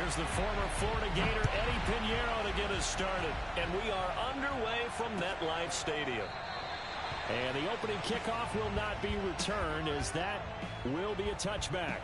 Here's the former Florida Gator Eddie Pinheiro to get us started. And we are underway from MetLife Stadium. And the opening kickoff will not be returned, as that will be a touchback.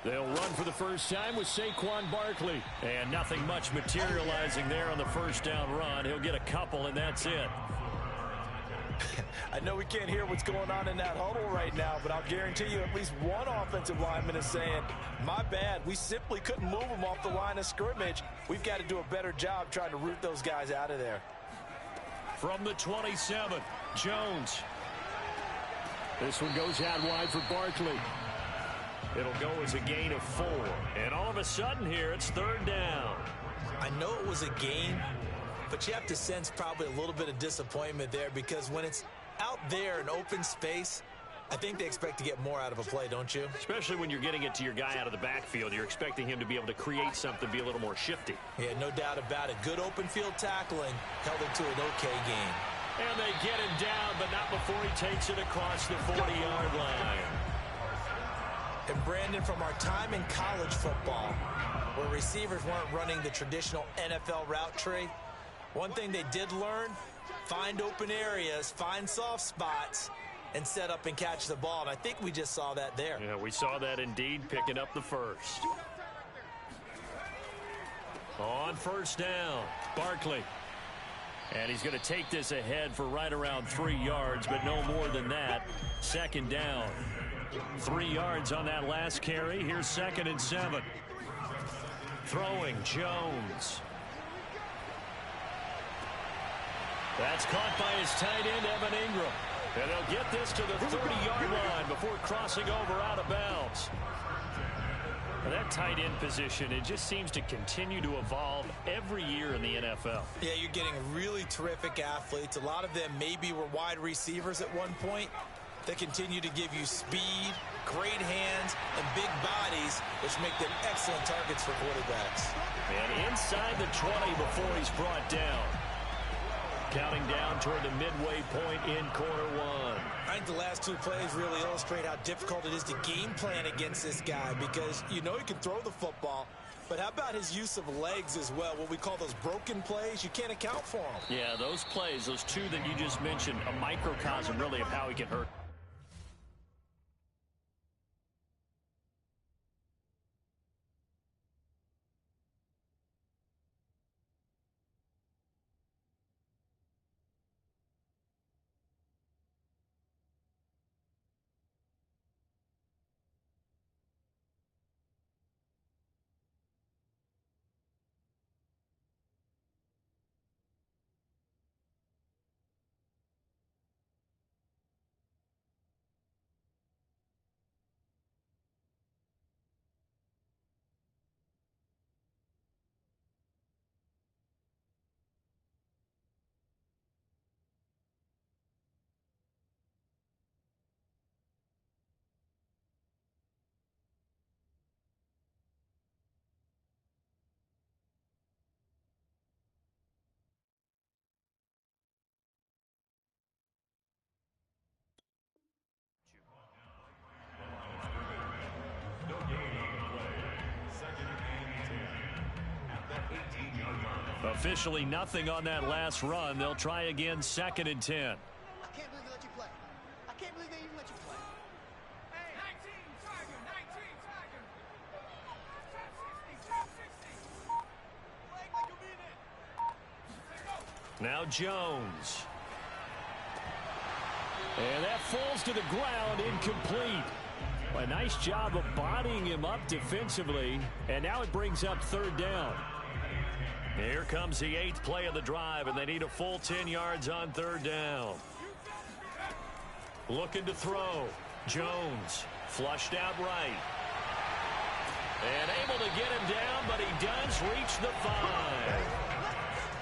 They'll run for the first time with Saquon Barkley. And nothing much materializing there on the first down run. He'll get a couple, and that's it. I know we can't hear what's going on in that huddle right now, but I'll guarantee you at least one offensive lineman is saying, my bad, we simply couldn't move them off the line of scrimmage. We've got to do a better job trying to root those guys out of there. From the 27, Jones. This one goes out wide for Barkley. It'll go as a gain of 4. And all of a sudden here, it's third down. I know it was a gain, but you have to sense probably a little bit of disappointment there, because when it's out there in open space, I think they expect to get more out of a play, don't you? Especially when you're getting it to your guy out of the backfield. You're expecting him to be able to create something, be a little more shifty. Yeah, no doubt about it. Good open field tackling held it to an okay game. And they get him down, but not before he takes it across the 40-yard line. And Brandon, from our time in college football, where receivers weren't running the traditional NFL route tree, one thing they did learn, find open areas, find soft spots, and set up and catch the ball. And I think we just saw that there. Yeah, we saw that indeed, picking up the first. On first down, Barkley. And he's going to take this ahead for right around 3 yards, but no more than that. Second down. 3 yards on that last carry. Here's 2nd and 7. Throwing, Jones. That's caught by his tight end, Evan Ingram. And they'll get this to the 30-yard line before crossing over out of bounds. And that tight end position, it just seems to continue to evolve every year in the NFL. Yeah, you're getting really terrific athletes. A lot of them maybe were wide receivers at one point. They continue to give you speed, great hands, and big bodies, which make them excellent targets for quarterbacks. And inside the 20 before he's brought down. Counting down toward the midway point in quarter one. I think the last 2 plays really illustrate how difficult it is to game plan against this guy, because you know he can throw the football, but how about his use of legs as well? What we call those broken plays, you can't account for them. Yeah, those plays, those 2 that you just mentioned, a microcosm really of how he can hurt. Officially nothing on that last run. They'll try again, 2nd and 10. I can't believe they let you play. I can't believe they even let you play. Hey, 19, Tiger, 19, Tiger. 10-60, 10-60. Now Jones. And that falls to the ground, incomplete. A nice job of bodying him up defensively. And now it brings up 3rd down. Here comes the 8th play of the drive, and they need a full 10 yards on 3rd down. Looking to throw. Jones flushed out right. And able to get him down, but he does reach the 5.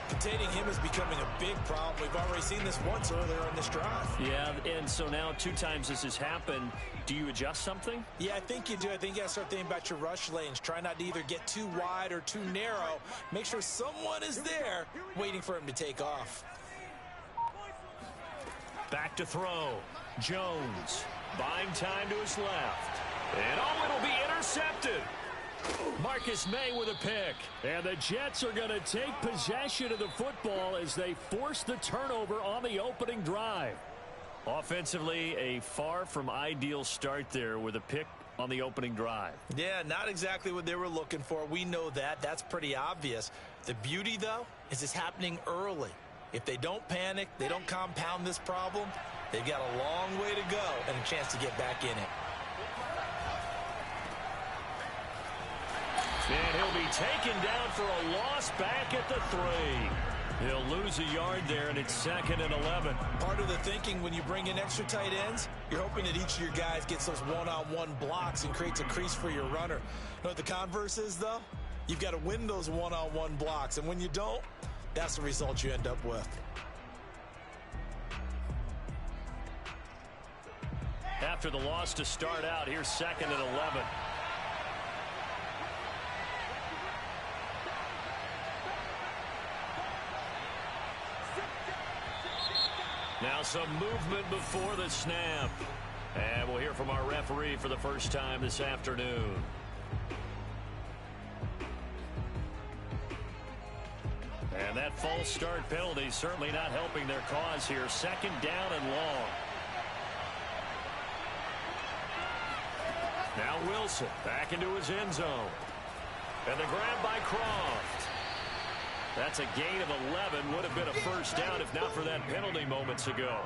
Containing him is becoming a big problem. We've already seen this once earlier in this drive. Yeah, and so now 2 times this has happened. Do you adjust something? Yeah, I think you do. I think you got to start thinking about your rush lanes. Try not to either get too wide or too narrow. Make sure someone is there waiting for him to take off. Back to throw. Jones buying time to his left. And it'll be intercepted. Marcus May with a pick. And the Jets are going to take possession of the football as they force the turnover on the opening drive. Offensively, a far from ideal start there with a pick on the opening drive. Yeah, not exactly what they were looking for. We know that. That's pretty obvious. The beauty, though, is it's happening early. If they don't panic, they don't compound this problem, they've got a long way to go and a chance to get back in it. And he'll be taken down for a loss back at the 3. He'll lose a yard there, and it's 2nd and 11. Part of the thinking when you bring in extra tight ends, you're hoping that each of your guys gets those one-on-one blocks and creates a crease for your runner. You know what the converse is, though? You've got to win those one-on-one blocks, and when you don't, that's the result you end up with. After the loss to start out, here's 2nd and 11. Now some movement before the snap. And we'll hear from our referee for the first time this afternoon. And that false start penalty certainly not helping their cause here. 2nd down and long. Now Wilson back into his end zone. And the grab by Croft. That's a gain of 11. Would have been a first down if not for that penalty moments ago.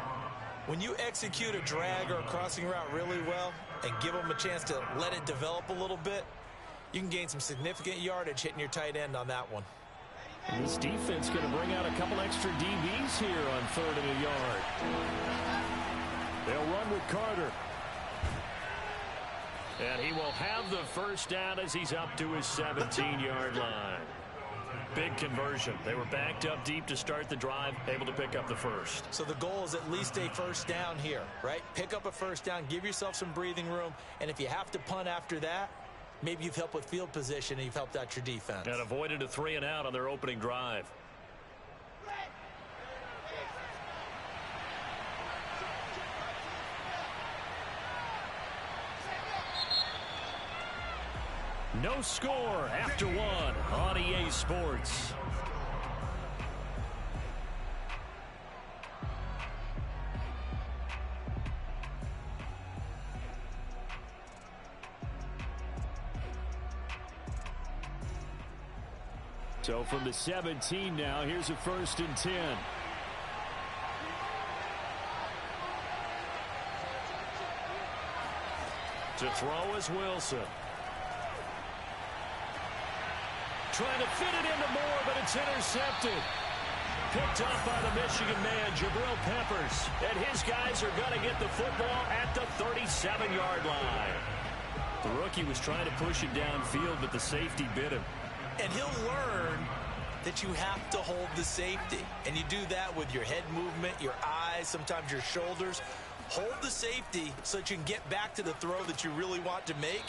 When you execute a drag or a crossing route really well and give them a chance to let it develop a little bit, you can gain some significant yardage hitting your tight end on that one. And this defense going to bring out a couple extra DBs here on 3rd and a yard. They'll run with Carter. And he will have the first down as he's up to his 17-yard line. Big conversion. They were backed up deep to start the drive, able to pick up the first. So the goal is at least a first down here, right? Pick up a first down, give yourself some breathing room, and if you have to punt after that, maybe you've helped with field position and you've helped out your defense. And avoided a 3 and out on their opening drive. No score after 1 on EA Sports. So from the 17 now, here's a 1st and 10. To throw is Wilson. Trying to fit it into Moore, but it's intercepted. Picked up by the Michigan man, Jabril Peppers. And his guys are going to get the football at the 37-yard line. The rookie was trying to push it downfield, but the safety bit him. And he'll learn that you have to hold the safety. And you do that with your head movement, your eyes, sometimes your shoulders. Hold the safety so that you can get back to the throw that you really want to make.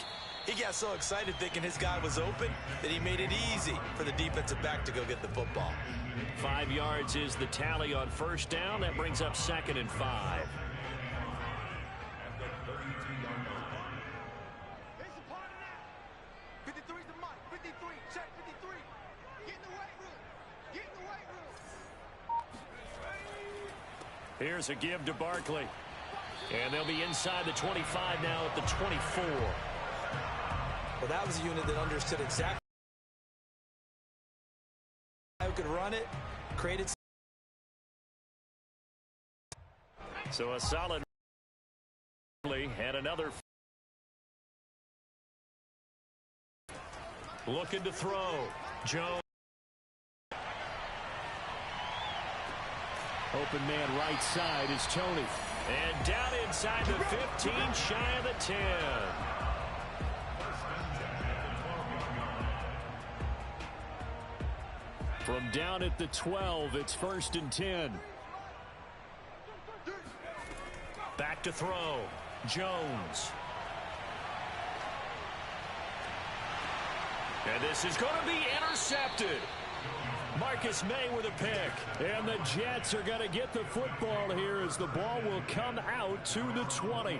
He got so excited thinking his guy was open that he made it easy for the defensive back to go get the football. 5 yards is the tally on first down. That brings up 2nd and 5. Check 53. Get in the weight room. Get Here's a give to Barkley. And they'll be inside the 25 now at the 24. Well, that was a unit that understood exactly who could run it, created. So a solid and another looking to throw. Jones. Open man right side is Tony. And down inside the 15, shy of the 10. From down at the 12, it's 1st and 10. Back to throw. Jones. And this is going to be intercepted. Marcus May with a pick. And the Jets are going to get the football here as the ball will come out to the 20.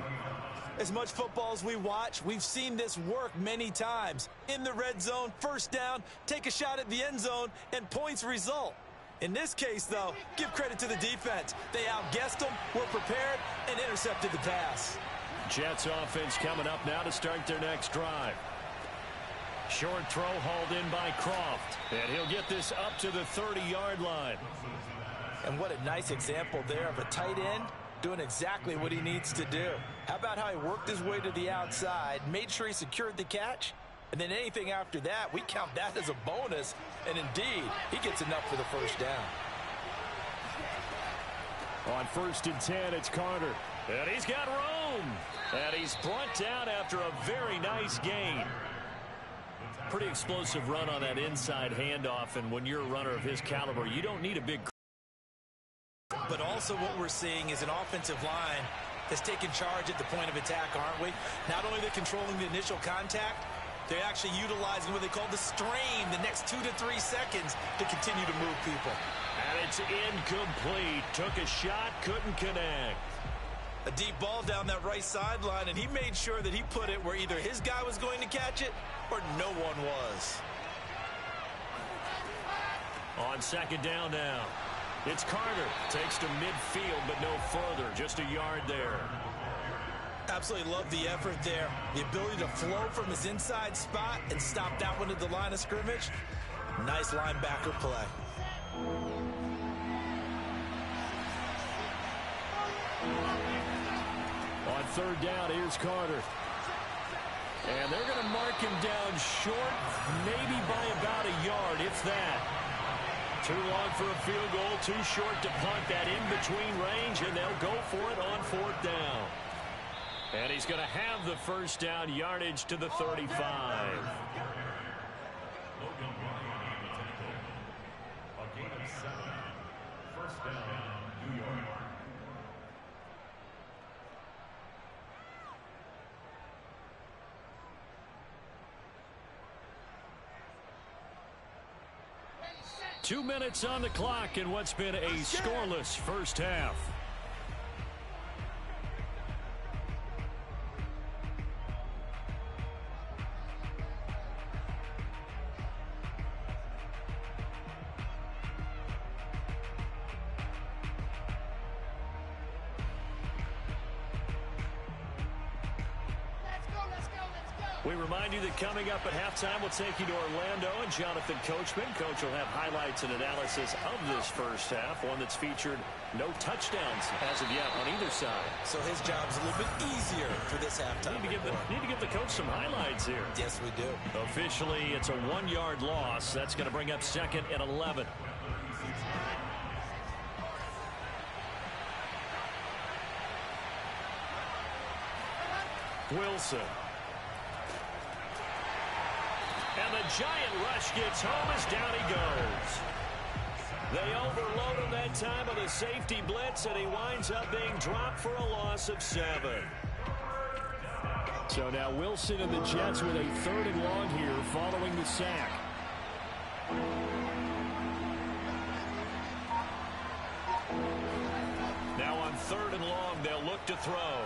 As much football as we watch, we've seen this work many times. In the red zone, first down, take a shot at the end zone, and points result. In this case, though, give credit to the defense. They outguessed them, were prepared, and intercepted the pass. Jets offense coming up now to start their next drive. Short throw hauled in by Croft. And he'll get this up to the 30-yard line. And what a nice example there of a tight end doing exactly what he needs to do. How about how he worked his way to the outside, made sure he secured the catch, and then anything after that, we count that as a bonus. And indeed, he gets enough for the first down. On 1st and 10, it's Carter. And he's got room. And he's brought down after a very nice gain. Pretty explosive run on that inside handoff, and when you're a runner of his caliber, you don't need a big. But also what we're seeing is an offensive line that's taking charge at the point of attack, aren't we? Not only they're controlling the initial contact, they're actually utilizing what they call the strain, the next 2 to 3 seconds to continue to move people. And it's incomplete. Took a shot, couldn't connect. A deep ball down that right sideline, and he made sure that he put it where either his guy was going to catch it or no one was. On 2nd down now, it's Carter. Takes to midfield, but no further. Just a yard there. Absolutely love the effort there. The ability to flow from his inside spot and stop that one at the line of scrimmage. Nice linebacker play. On 3rd down, here's Carter. And they're going to mark him down short, maybe by about a yard, if that. Too long for a field goal, too short to punt that in-between range, and they'll go for it on 4th down. And he's going to have the first down, yardage to the 35. First down, New York. Two minutes on the clock in what's been a scoreless first half. We remind you that coming up at halftime, we'll take you to Orlando and Jonathan Coachman. Coach will have highlights and analysis of this first half, one that's featured no touchdowns as of yet on either side. So his job's a little bit easier for this halftime. Need to give the coach some highlights here. Yes, we do. Officially, it's a 1-yard loss. That's going to bring up 2nd and 11. Wilson. And the giant rush gets home as down he goes. They overload him that time with a safety blitz, and he winds up being dropped for a loss of 7. So now Wilson and the Jets with a 3rd and long here following the sack. Now on 3rd and long, they'll look to throw.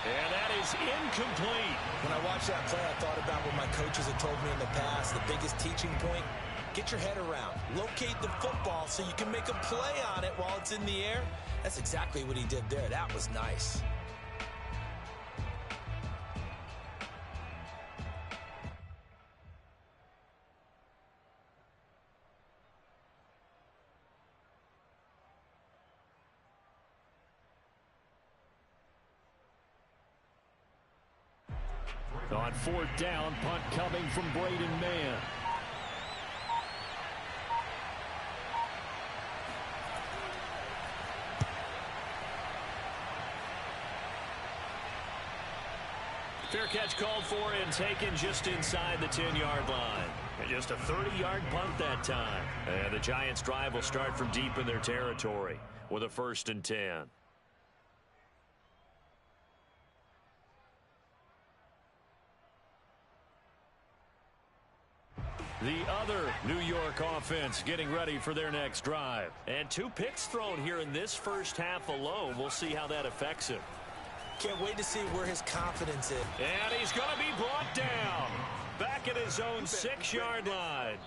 And that is incomplete. When I watched that play, I thought about what my coaches had told me in the past. The biggest teaching point, get your head around, locate the football so you can make a play on it while it's in the air. That's exactly what he did there. That was nice. On fourth down, punt coming from Braden Mann. Fair catch called for and taken just inside the 10-yard line. And just a 30-yard punt that time. And the Giants' drive will start from deep in their territory with a 1st and 10. The other New York offense getting ready for their next drive. And 2 picks thrown here in this first half alone. We'll see how that affects him. Can't wait to see where his confidence is. And he's going to be brought down. Back at his own 6-yard line.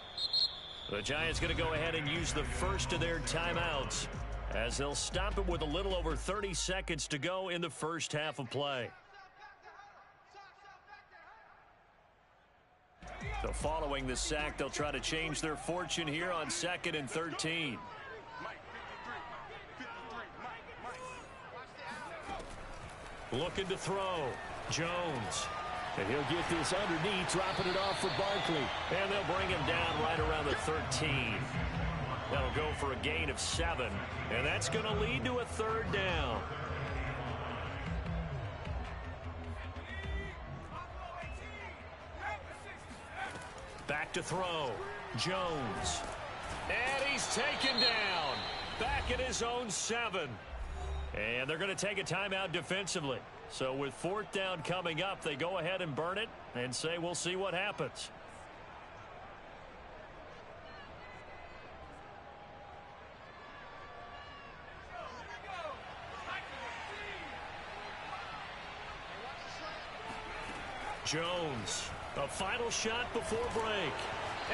The Giants going to go ahead and use the first of their timeouts as they'll stop it with a little over 30 seconds to go in the first half of play. So following the sack, they'll try to change their fortune here on 2nd and 13. Looking to throw. Jones. And he'll get this underneath, dropping it off for Barkley. And they'll bring him down right around the 13. That'll go for a gain of 7. And that's going to lead to a 3rd down. Back to throw. Jones. And he's taken down. Back at his own 7. And they're going to take a timeout defensively. So with 4th down coming up, they go ahead and burn it and say we'll see what happens. Jones, a final shot before break.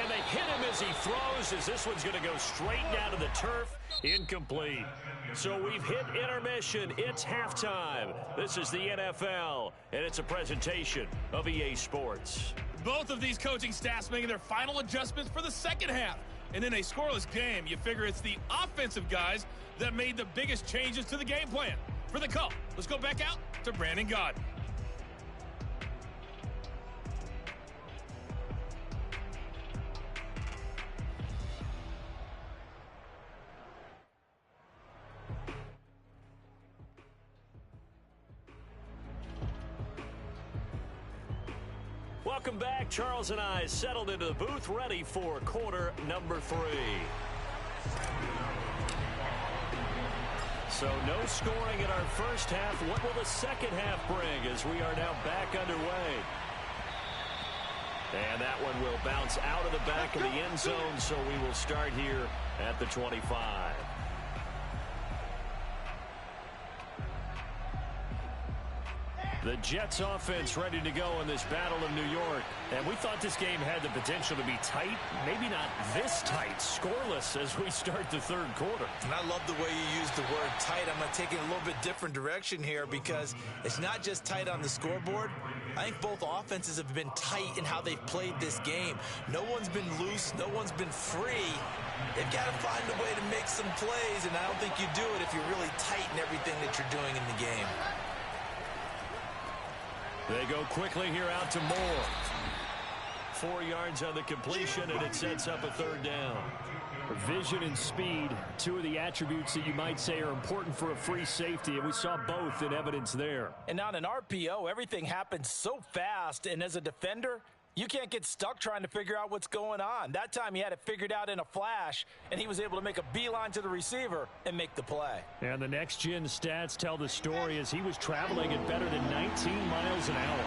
And they hit him as he throws, as this one's going to go straight down to the turf. Incomplete. So we've hit intermission. It's halftime. This is the NFL, and it's a presentation of EA Sports. Both of these coaching staffs making their final adjustments for the second half. And in a scoreless game, you figure it's the offensive guys that made the biggest changes to the game plan. For the call, let's go back out to Brandon Gaudin. Welcome back. Charles and I settled into the booth, ready for quarter number 3. So no scoring in our first half. What will the second half bring as we are now back underway? And that one will bounce out of the back of the end zone, so we will start here at the 25. The Jets offense ready to go in this battle of New York. And we thought this game had the potential to be tight. Maybe not this tight, scoreless as we start the 3rd quarter. And I love the way you use the word tight. I'm going to take it a little bit different direction here because it's not just tight on the scoreboard. I think both offenses have been tight in how they've played this game. No one's been loose. No one's been free. They've got to find a way to make some plays, and I don't think you do it if you're really tight in everything that you're doing in the game. They go quickly here out to Moore. 4 yards on the completion, and it sets up a 3rd down. Vision and speed, 2 of the attributes that you might say are important for a free safety, and we saw both in evidence there. And on an RPO, everything happens so fast, and as a defender, you can't get stuck trying to figure out what's going on. That time he had it figured out in a flash, and he was able to make a beeline to the receiver and make the play. And the next-gen stats tell the story as he was traveling at better than 19 miles an hour.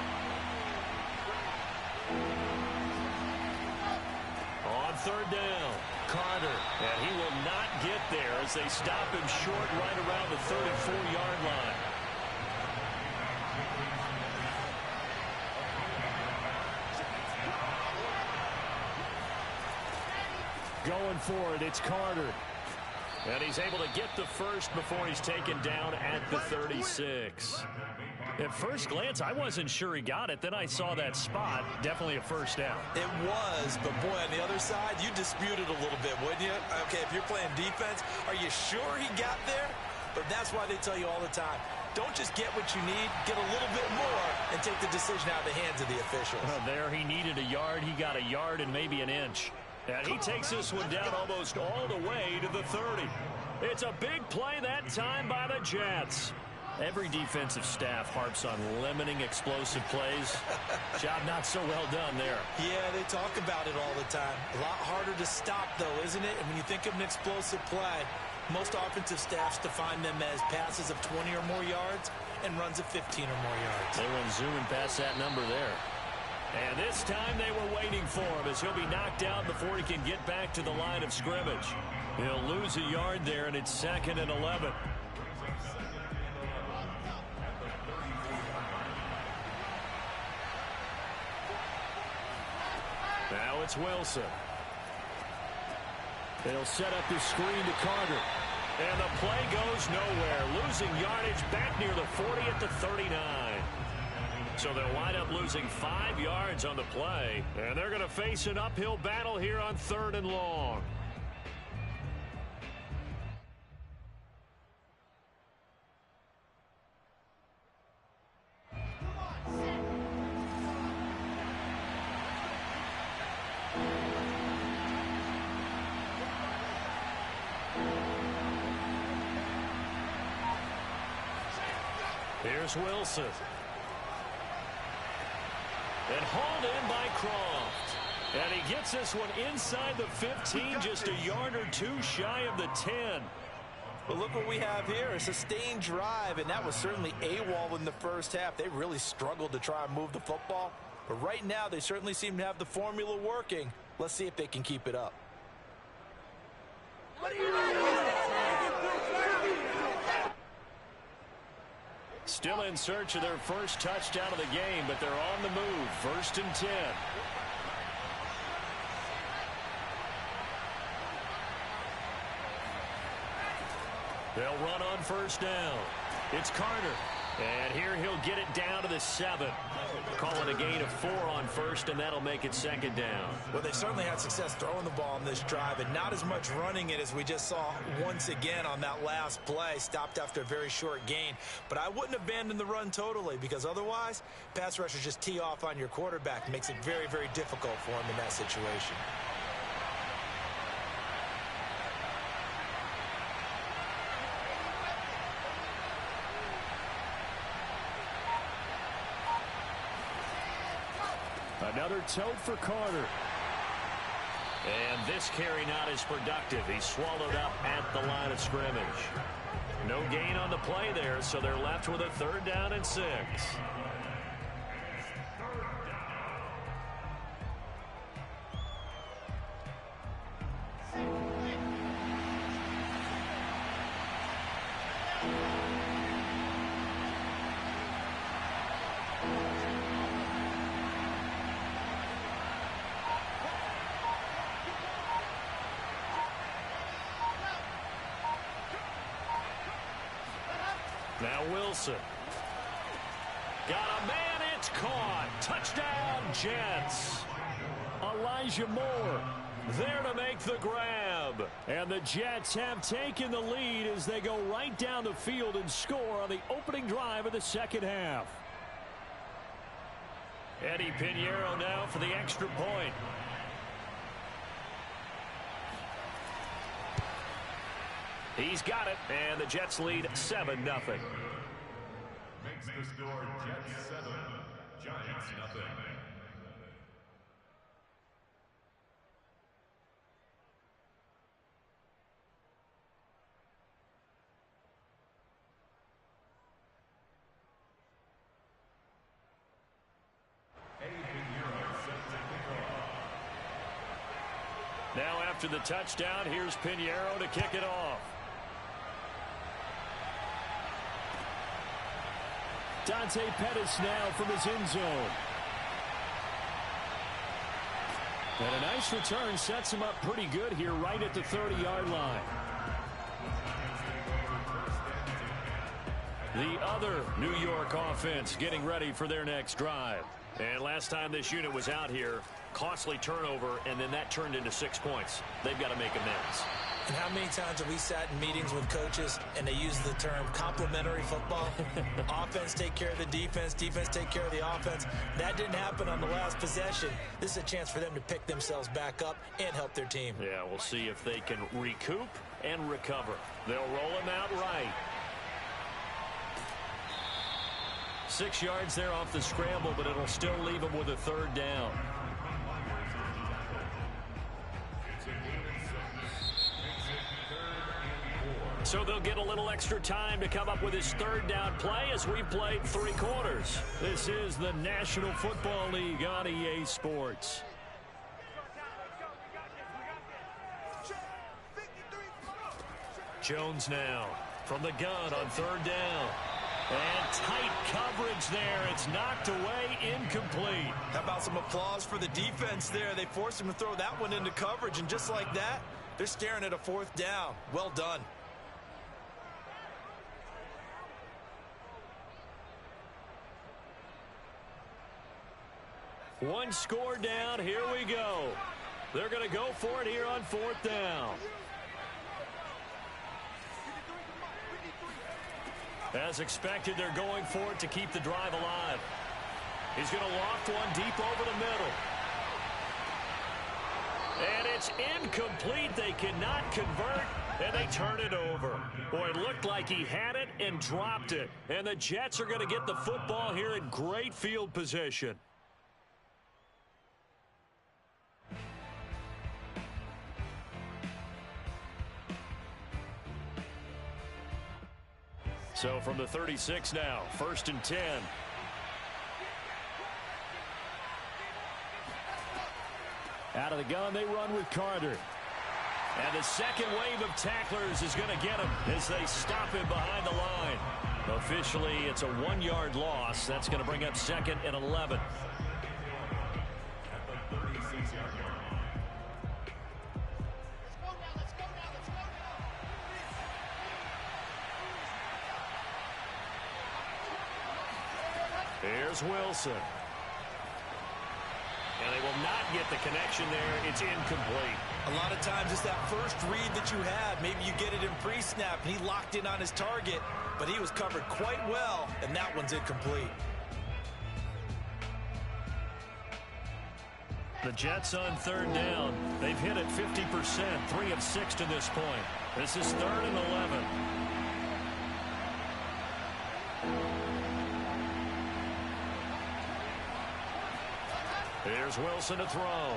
On 3rd down, Carter. And he will not get there as they stop him short right around the 3rd and 4-yard line. going for it. It's Carter. And he's able to get the first before he's taken down at the 36. At first glance, I wasn't sure he got it. Then I saw that spot. Definitely a first down. It was, but boy, on the other side, you dispute it a little bit, wouldn't you? Okay, if you're playing defense, are you sure he got there? But that's why they tell you all the time, don't just get what you need, get a little bit more and take the decision out of the hands of the officials. Well, there he needed a yard. He got a yard and maybe an inch. And he takes this one down almost all the way to the 30. It's a big play that time by the Jets. Every defensive staff harps on limiting explosive plays. Job not so well done there. Yeah, they talk about it all the time. A lot harder to stop, though, isn't it? And when you think of an explosive play, most offensive staffs define them as passes of 20 or more yards and runs of 15 or more yards. They went zooming past that number there. And this time they were waiting for him as he'll be knocked out before he can get back to the line of scrimmage. He'll lose a yard there, and it's 2nd and 11. Now it's Wilson. They'll set up the screen to Carter. And the play goes nowhere. Losing yardage back near the 40 at the 39. So they'll wind up losing 5 yards on the play. And they're going to face an uphill battle here on 3rd and long. Here's Wilson. And hauled in by Croft. And he gets this one inside the 15, just a yard or two shy of the 10. Well, look what we have here, a sustained drive, and that was certainly AWOL in the first half. They really struggled to try and move the football. But right now, they certainly seem to have the formula working. Let's see if they can keep it up. Still in search of their first touchdown of the game, but they're on the move. 1st and 10. They'll run on 1st down. It's Carter. And here he'll get it down to the 7. Calling a gain of 4 on 1st, and that'll make it 2nd down. Well, they certainly had success throwing the ball on this drive, and not as much running it as we just saw once again on that last play. Stopped after a very short gain. But I wouldn't abandon the run totally, because otherwise, pass rushers just tee off on your quarterback. It makes it very, very difficult for him in that situation. Another tote for Carter. And this carry not as productive. He's swallowed up at the line of scrimmage. No gain on the play there, so they're left with a 3rd down and 6. Now Wilson. Got a man, it's caught. Touchdown, Jets. Elijah Moore there to make the grab. And the Jets have taken the lead as they go right down the field and score on the opening drive of the 2nd half. Eddie Pinheiro now for the extra point. He's got it, and the Jets lead 7-0. Makes the score Jets 7, Giants nothing. Now after the touchdown, here's Pinheiro to kick it off. Dante Pettis now from his end zone. And a nice return sets him up pretty good here right at the 30-yard line. The other New York offense getting ready for their next drive. And last time this unit was out here, costly turnover, and then that turned into 6 points. They've got to make amends. And how many times have we sat in meetings with coaches and they use the term complementary football? Offense take care of the defense, defense take care of the offense. That didn't happen on the last possession. This is a chance for them to pick themselves back up and help their team. Yeah, we'll see if they can recoup and recover. They'll roll him out right. 6 yards there off the scramble, but it'll still leave him with a 3rd down. So they'll get a little extra time to come up with his 3rd down play as we've played 3 quarters. This is the National Football League on EA Sports. Jones now from the gun on 3rd down. And tight coverage there. It's knocked away, incomplete. How about some applause for the defense there? They forced him to throw that one into coverage, and just like that, they're staring at a 4th down. Well done. One score down. Here we go. They're going to go for it here on 4th down. As expected, they're going for it to keep the drive alive. He's going to loft one deep over the middle. And it's incomplete. They cannot convert, and they turn it over. Boy, it looked like he had it and dropped it. And the Jets are going to get the football here in great field position. So from the 36 now, 1st and 10. Out of the gun, they run with Carter. And the second wave of tacklers is going to get him as they stop him behind the line. Officially, it's a 1-yard loss. That's going to bring up 2nd and 11. Here's Wilson. And they will not get the connection there. It's incomplete. A lot of times it's that first read that you had. Maybe you get it in pre-snap, and he locked in on his target, but he was covered quite well, and that one's incomplete. The Jets on 3rd down. They've hit it 50%, 3 of 6 to this point. This is 3rd and 11. Here's Wilson to throw.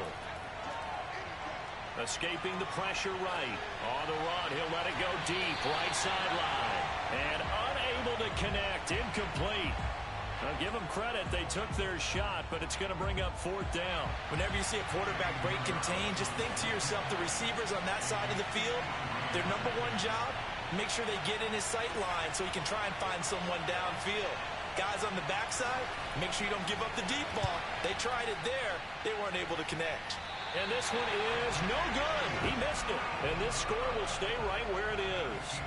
Escaping the pressure right. On the run, he'll let it go deep, right sideline. And unable to connect, incomplete. Now give them credit, they took their shot, but it's going to bring up 4th down. Whenever you see a quarterback break contain, just think to yourself, the receivers on that side of the field, their number 1 job, make sure they get in his sight line so he can try and find someone downfield. Guys on the backside, make sure you don't give up the deep ball. They tried it there. They weren't able to connect. And this one is no good. He missed it. And this score will stay right where it is.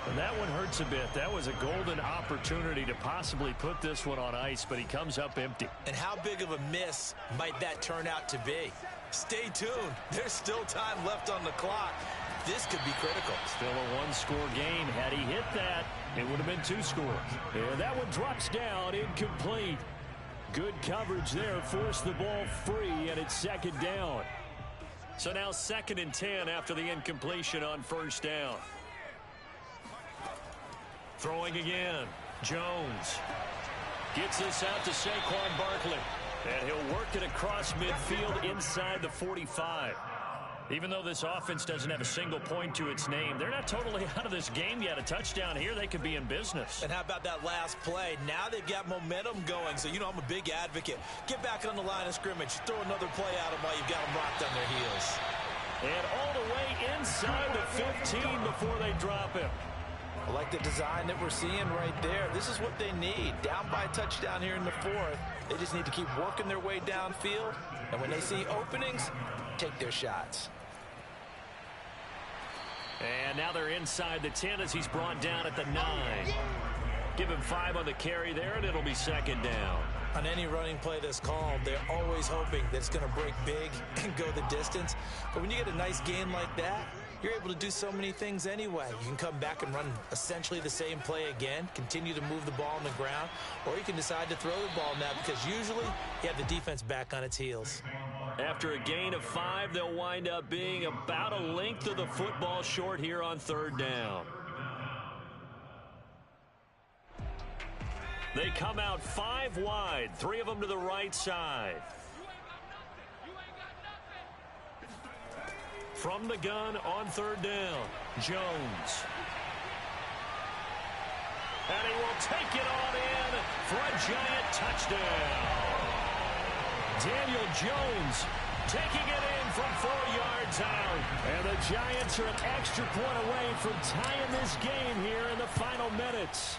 And that one hurts a bit. That was a golden opportunity to possibly put this one on ice, but he comes up empty. And how big of a miss might that turn out to be? Stay tuned. There's still time left on the clock. This could be critical. Still a 1-score game. Had he hit that, it would have been 2 scores. And that one drops down, incomplete. Good coverage there, forced the ball free, and it's 2nd down. So now 2nd and 10 after the incompletion on 1st down. Throwing again. Jones gets this out to Saquon Barkley. And he'll work it across midfield inside the 45. Even though this offense doesn't have a single point to its name, they're not totally out of this game yet. A touchdown here, they could be in business. And how about that last play? Now they've got momentum going. So, you know, I'm a big advocate. Get back on the line of scrimmage. Throw another play at them while you've got them rocked on their heels. And all the way inside the 15 before they drop him. I like the design that we're seeing right there. This is what they need. Down by a touchdown here in the 4th. They just need to keep working their way downfield And when they see openings, take their shots. And now they're inside the 10 as he's brought down at the 9. Give him 5 on the carry there, and it'll be second down. On any running play that's called, they're always hoping that it's going to break big and go the distance. But when you get a nice gain like that, you're able to do so many things anyway. You can come back and run essentially the same play again, continue to move the ball on the ground, or you can decide to throw the ball now because usually you have the defense back on its heels. After a gain of 5, they'll wind up being about a length of the football short here on third down. They come out 5 wide, 3 of them to the right side. From the gun on third down, Jones. And he will take it on in for a giant touchdown. Daniel Jones taking it in from 4 yards out. And the Giants are an extra point away from tying this game here in the final minutes.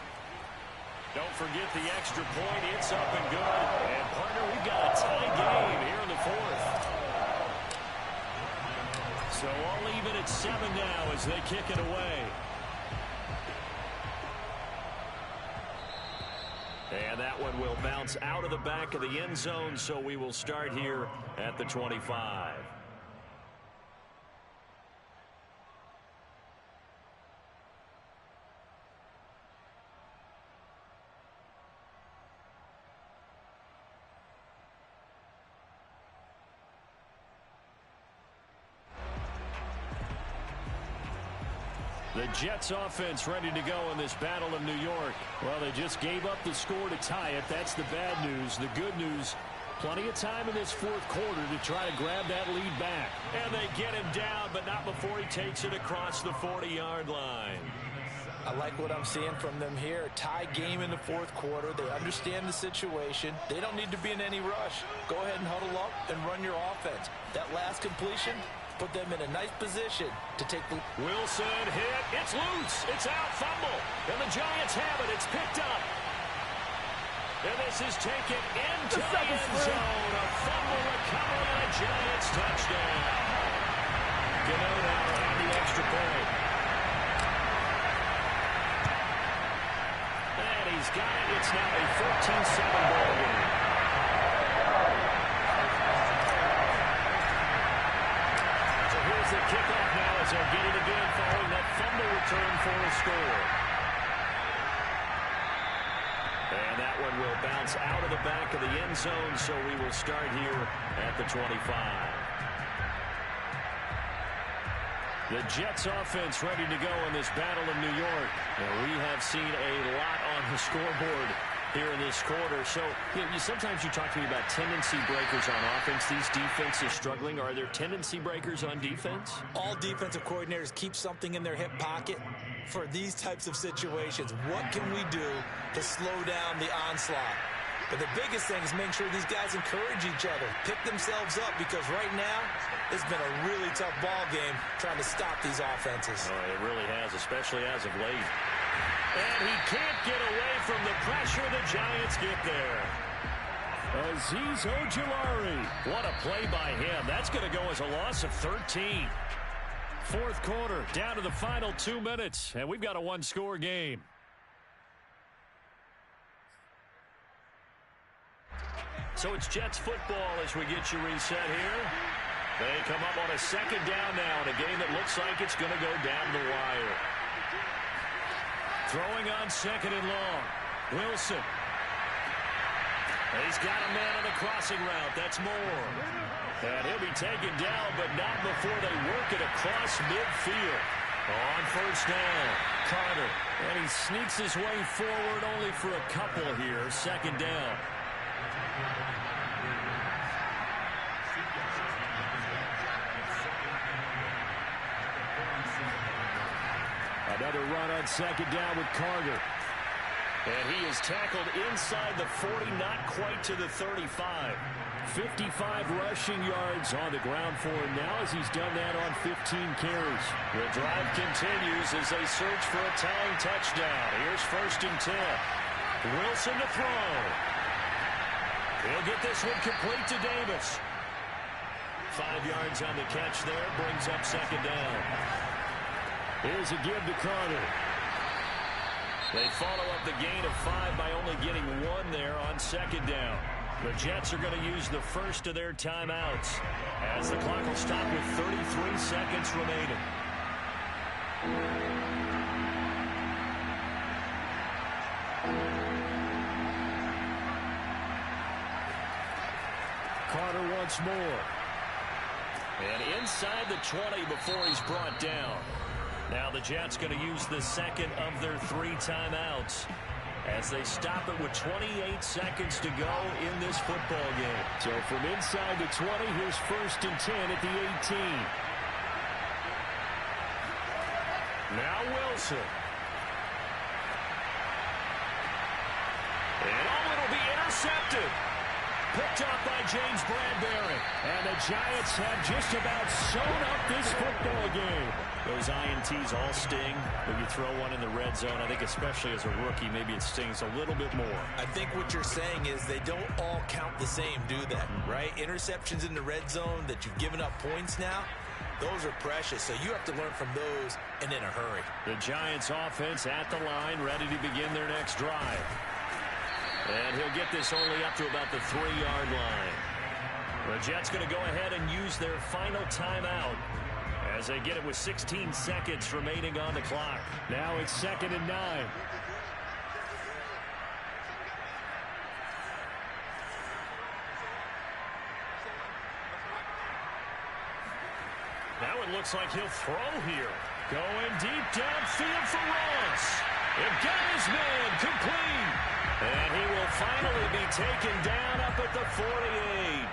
Don't forget the extra point. It's up and good. And, partner, we've got a tie game here in the 4th. So all even at 7 now as they kick it away. And that one will bounce out of the back of the end zone, so we will start here at the 25. The Jets offense ready to go in this battle of New York. Well, they just gave up the score to tie it. That's the bad news. The good news, plenty of time in this 4th quarter to try to grab that lead back. And they get him down, but not before he takes it across the 40-yard line. I like what I'm seeing from them here. Tie game in the 4th quarter. They understand the situation. They don't need to be in any rush. Go ahead and huddle up and run your offense. That last completion put them in a nice position to take the... Wilson hit. It's loose. It's out. Fumble. And the Giants have it. It's picked up. And this is taken into the end zone. A fumble recovery and a Giants touchdown. Gano now on the extra point. And he's got it. It's now a 14-7 ball game. The kickoff now as they'll get it again following that fumble return for a score. And that one will bounce out of the back of the end zone, so we will start here at the 25. The Jets offense ready to go in this battle of New York. And we have seen a lot on the scoreboard here in this quarter. So sometimes you talk to me about tendency breakers on offense. These defenses struggling. Are there tendency breakers on defense? All defensive coordinators keep something in their hip pocket for these types of situations. What can we do to slow down the onslaught? But the biggest thing is make sure these guys encourage each other, pick themselves up, because right now it's been a really tough ball game trying to stop these offenses. Oh, it really has, especially as of late. And he can't get away from the pressure. The Giants get there. Azeez Ojulari. What a play by him. That's going to go as a loss of 13. 4th quarter, down to the final 2 minutes, and we've got a 1-score game. So it's Jets football as we get you reset here. They come up on a 2nd down now in a game that looks like it's going to go down the wire. Throwing on 2nd and long. Wilson. He's got a man on the crossing route. That's Moore. And he'll be taken down, but not before they work it across midfield. On 1st down, Carter. And he sneaks his way forward only for a couple here. 2nd down. Another run on 2nd down with Carter. And he is tackled inside the 40, not quite to the 35. 55 rushing yards on the ground for him now as he's done that on 15 carries. The drive continues as they search for a tying touchdown. Here's 1st and 10. Wilson to throw. He'll get this one complete to Davis. 5 yards on the catch there, brings up second down. Here's a give to Carter. They follow up the gain of 5 by only getting 1 there on second down. The Jets are going to use the first of their timeouts as the clock will stop with 33 seconds remaining. Carter once more. And inside the 20 before he's brought down. Now the Jets going to use the second of their 3 timeouts as they stop it with 28 seconds to go in this football game. So from inside the 20, here's 1st and 10 at the 18. Now Wilson. And it'll be intercepted. Picked up by James Bradbury. And the Giants have just about sewn up this football game. Those INTs all sting when you throw one in the red zone. I think especially as a rookie, maybe it stings a little bit more. I think what you're saying is they don't all count the same, do they? Right? Interceptions in the red zone that you've given up points now, those are precious. So you have to learn from those and in a hurry. The Giants offense at the line, ready to begin their next drive. And he'll get this only up to about the 3-yard line. The Jets going to go ahead and use their final timeout as they get it with 16 seconds remaining on the clock. Now it's 2nd and 9. Now it looks like he'll throw here. Going deep downfield for Ross. It got his man complete. And he will finally be taken down up at the 48.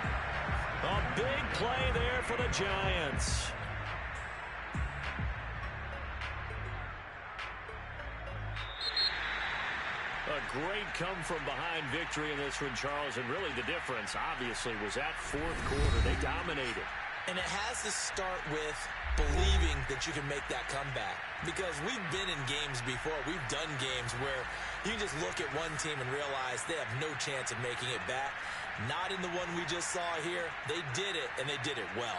A big play there for the Giants. A great come-from-behind victory in this one, Charles. And really the difference, obviously, was that 4th quarter. They dominated. And it has to start with believing that you can make that comeback. Because we've been in games before. We've done games where you just look at one team and realize they have no chance of making it back. Not in the one we just saw here. They did it, and they did it well.